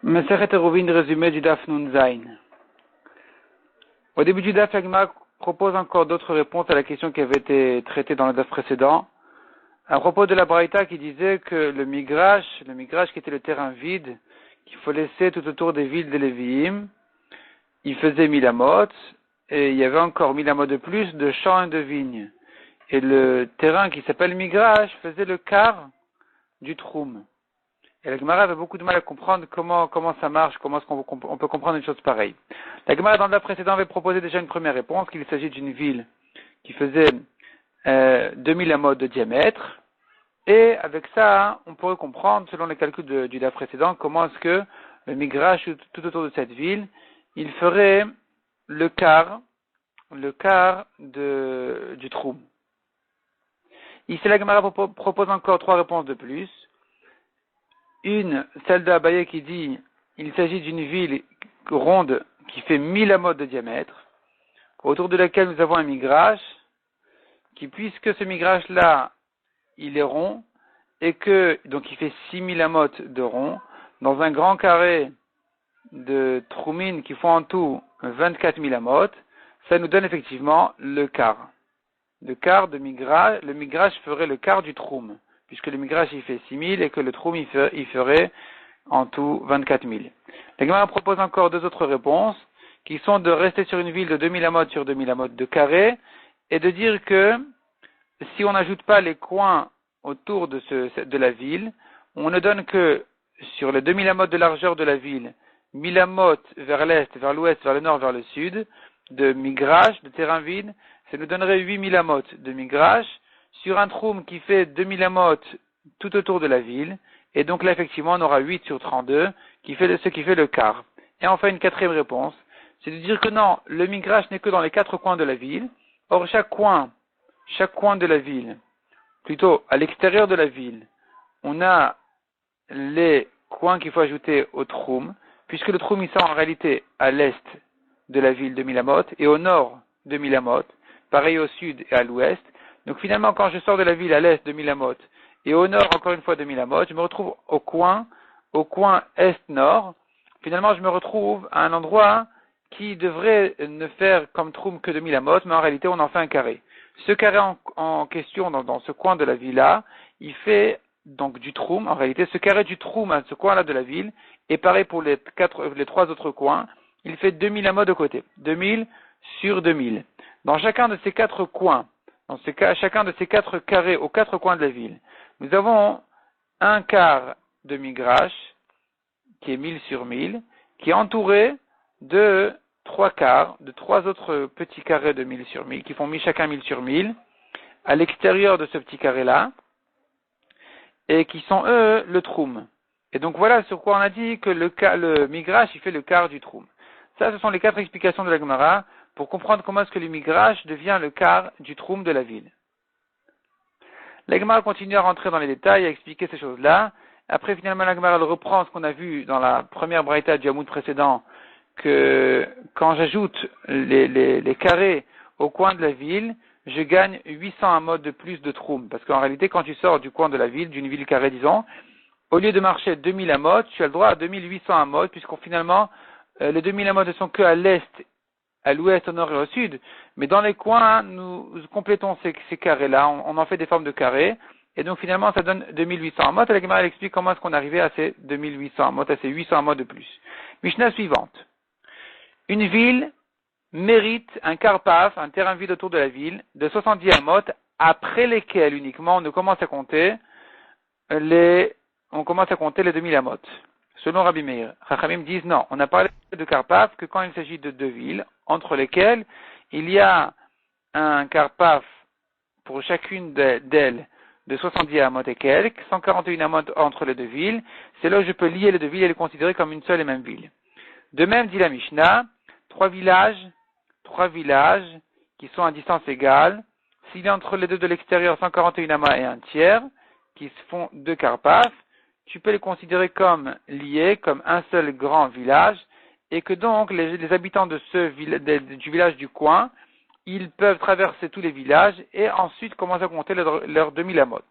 Masechet Eruvin, résumé du Daf Nun Zayin. Au début du Daf, la Gemara propose encore d'autres réponses à la question qui avait été traitée dans le Daf précédent. À propos de la Braïta qui disait que le migrash qui était le terrain vide, qu'il faut laisser tout autour des villes de Lévi'im, il faisait 1000 amot, et il y avait encore 1000 amot de plus de champs et de vignes. Et le terrain qui s'appelle migrash faisait le quart du troum. Et la Gemara avait beaucoup de mal à comprendre comment ça marche, comment est-ce qu'on peut comprendre une chose pareille. La Gemara dans le précédent avait proposé déjà une première réponse, qu'il s'agit d'une ville qui faisait 2000 amot de diamètre, et avec ça, on pourrait comprendre, selon les calculs du DAF précédent, comment est-ce que le migrash tout autour de cette ville, il ferait le quart du troum. Ici, la Gemara propose encore trois réponses de plus. Une, celle d'Abaye qui dit il s'agit d'une ville ronde qui fait 1000 amot de diamètre, autour de laquelle nous avons un migrash, qui puisque ce migrash-là, il est rond, et que, donc il fait 6000 amot de rond, dans un grand carré de troumine qui font en tout 24 000 amot, ça nous donne effectivement le quart. Le quart de migrash, le migrash ferait le quart du troum, puisque le migrash il fait 6000 et que le troum il ferait en tout 24 000. La Gemara propose encore deux autres réponses, qui sont de rester sur une ville de 2000 amot sur 2000 amot de carré, et de dire que si on n'ajoute pas les coins autour de la ville, on ne donne que sur les 2000 amot de largeur de la ville, 1000 amot vers l'est, vers l'ouest, vers le nord, vers le sud, de migrash, de terrain vide, ça nous donnerait 8000 amot de migrash sur un troum qui fait 2000 amot tout autour de la ville, et donc là effectivement on aura 8 sur 32, ce qui fait le quart. Et enfin une quatrième réponse, c'est de dire que non, le migrash n'est que dans les quatre coins de la ville, or chaque coin de la ville, plutôt à l'extérieur de la ville, on a les coins qu'il faut ajouter au troum, puisque le troum il sort en réalité à l'est de la ville de Milamot et au nord de Milamot, pareil au sud et à l'ouest. Donc finalement, quand je sors de la ville à l'est de Milamot et au nord encore une fois de Milamot, je me retrouve au coin est-nord. Finalement, je me retrouve à un endroit qui devrait ne faire comme troum que de Milamot, mais en réalité, on en fait un carré. Ce carré en question, dans ce coin de la ville-là, il fait donc du troum. En réalité, ce carré du troum à ce coin-là de la ville, et pareil pour les trois autres coins, il fait 2000 amot de côté. 2000 sur 2000. Dans chacun de ces quatre coins, chacun de ces quatre carrés aux quatre coins de la ville, nous avons un quart de migrash, qui est 1000 sur 1000, qui est entouré de trois quarts, de trois autres petits carrés de 1000 sur 1000, qui font chacun 1000 sur 1000, à l'extérieur de ce petit carré-là, et qui sont eux le troum. Et donc voilà sur quoi on a dit que le migrash, il fait le quart du troum. Ça, ce sont les quatre explications de la Gemara pour comprendre comment est-ce que le migrash devient le quart du troum de la ville. La Gemara continue à rentrer dans les détails, à expliquer ces choses-là. Après, finalement, la Gemara reprend ce qu'on a vu dans la première braïta du Hamoud précédent, que quand j'ajoute les carrés au coin de la ville, je gagne 800 amot de plus de troum. Parce qu'en réalité, quand tu sors du coin de la ville, d'une ville carrée, disons, au lieu de marcher 2000 amot, tu as le droit à 2800 amot, puisqu'on finalement, les 2000 amot ne sont que à l'est, à l'ouest, au nord et au sud. Mais dans les coins, nous complétons ces carrés-là, on en fait des formes de carrés. Et donc finalement, ça donne 2800 amot. Et la Gemara explique comment est-ce qu'on est arrivé à ces 2800 amot, à ces 800 amot de plus. Mishnah suivante. Une ville mérite un karpaf, un terrain vide autour de la ville, de 70 amot, après lesquels uniquement on commence à compter les 2000 amot. Selon Rabbi Meir, Chachamim disent non, on n'a parlé de karpaf que quand il s'agit de deux villes, entre lesquelles il y a un karpaf pour chacune d'elles de 70 amot et quelques, 141 amot entre les deux villes, c'est là où je peux lier les deux villes et les considérer comme une seule et même ville. De même, dit la Mishnah, trois villages qui sont à distance égale, s'il y a entre les deux de l'extérieur 141 amot et un tiers, qui se font deux karpaf, tu peux les considérer comme liés, comme un seul grand village, et que donc les habitants de du village du coin, ils peuvent traverser tous les villages et ensuite commencer à compter leurs 2000 amot.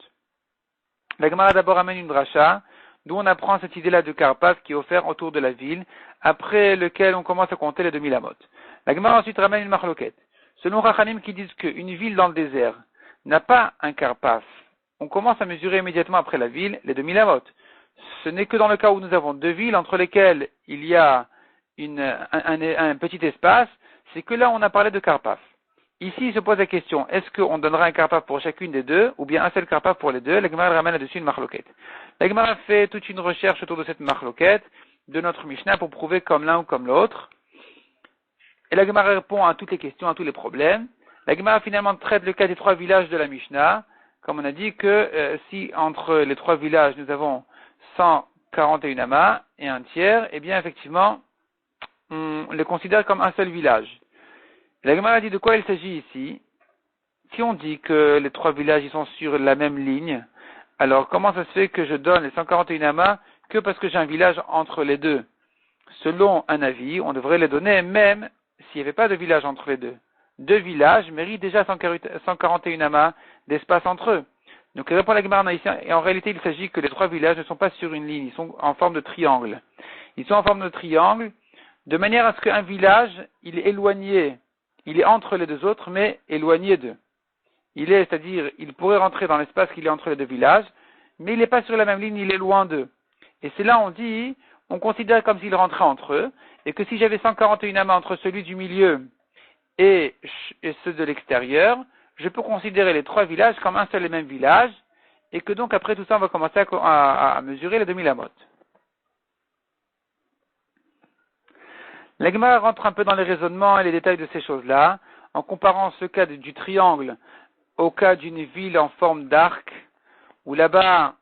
La Gemara d'abord amène une dracha, d'où on apprend cette idée-là de Karpas qui est offert autour de la ville, après lequel on commence à compter les 2000 amot. La Gemara ensuite ramène une marloquette. Selon Rachanim qui disent qu'une ville dans le désert n'a pas un Karpas, on commence à mesurer immédiatement après la ville les 2000 amot. Ce n'est que dans le cas où nous avons deux villes entre lesquelles il y a un petit espace, c'est que là on a parlé de Karpas. Ici, il se pose la question, est-ce qu'on donnera un karpaf pour chacune des deux, ou bien un seul karpaf pour les deux? La Gemara ramène là-dessus une marloquette. La Gemara fait toute une recherche autour de cette marloquette, de notre Mishnah, pour prouver comme l'un ou comme l'autre. Et la Gemara répond à toutes les questions, à tous les problèmes. La Gemara finalement traite le cas des trois villages de la Mishnah, comme on a dit que si entre les trois villages nous avons 141 amas et un tiers, eh bien effectivement, on les considère comme un seul village. La Gemara dit de quoi il s'agit ici. Si on dit que les trois villages ils sont sur la même ligne, alors comment ça se fait que je donne les 141 amas que parce que j'ai un village entre les deux? Selon un avis, on devrait les donner même s'il n'y avait pas de village entre les deux. Deux villages méritent déjà 141 amas d'espace entre eux. Donc répond la Gemara ici, et en réalité il s'agit que les trois villages ne sont pas sur une ligne, ils sont en forme de triangle. Ils sont en forme de triangle de manière à ce qu'un village, il est éloigné. Il est entre les deux autres, mais éloigné d'eux. C'est-à-dire, il pourrait rentrer dans l'espace qu'il est entre les deux villages, mais il n'est pas sur la même ligne, il est loin d'eux. Et c'est là, on considère comme s'il rentrait entre eux, et que si j'avais 141 amas entre celui du milieu et ceux de l'extérieur, je peux considérer les trois villages comme un seul et même village, et que donc après tout ça, on va commencer à mesurer les 2000 amot. La Gemara rentre un peu dans les raisonnements et les détails de ces choses-là, en comparant ce cas du triangle au cas d'une ville en forme d'arc, où là-bas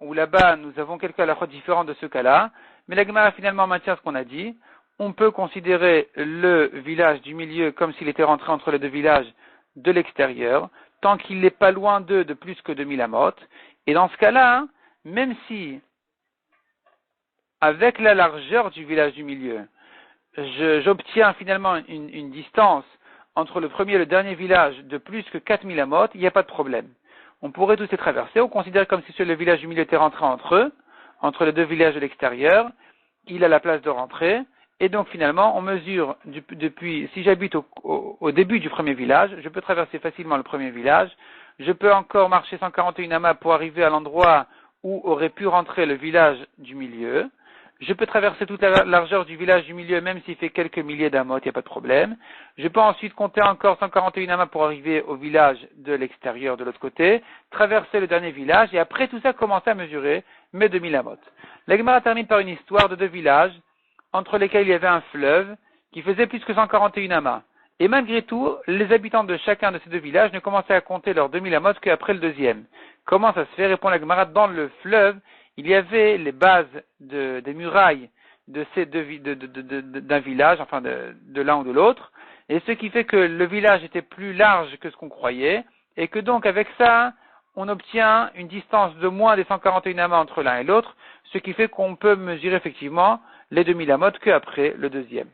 nous avons quelques halachot différents de ce cas-là, mais la Gemara finalement maintient ce qu'on a dit. On peut considérer le village du milieu comme s'il était rentré entre les deux villages de l'extérieur, tant qu'il n'est pas loin d'eux de plus que 2000 amot, et dans ce cas-là, même si, avec la largeur du village du milieu, j'obtiens finalement une distance entre le premier et le dernier village de plus que 4000 amot, il n'y a pas de problème. On pourrait tous les traverser, on considère comme si le village du milieu était rentré entre eux, entre les deux villages de l'extérieur, il a la place de rentrer, et donc finalement on mesure depuis, si j'habite au début du premier village, je peux traverser facilement le premier village, je peux encore marcher 141 amas pour arriver à l'endroit où aurait pu rentrer le village du milieu. Je peux traverser toute la largeur du village du milieu, même s'il fait quelques milliers d'amot, il n'y a pas de problème. Je peux ensuite compter encore 141 amas pour arriver au village de l'extérieur de l'autre côté, traverser le dernier village, et après tout ça, commencer à mesurer mes 2000 amot. La Gemara termine par une histoire de deux villages, entre lesquels il y avait un fleuve, qui faisait plus que 141 amas. Et malgré tout, les habitants de chacun de ces deux villages ne commençaient à compter leurs 2000 amot qu'après le deuxième. Comment ça se fait? Répond la Gemara, dans le fleuve, il y avait les bases des murailles de ces d'un village, enfin de l'un ou de l'autre, et ce qui fait que le village était plus large que ce qu'on croyait, et que donc avec ça, on obtient une distance de moins des 141 amas entre l'un et l'autre, ce qui fait qu'on peut mesurer effectivement les 2000 amot qu'après le deuxième.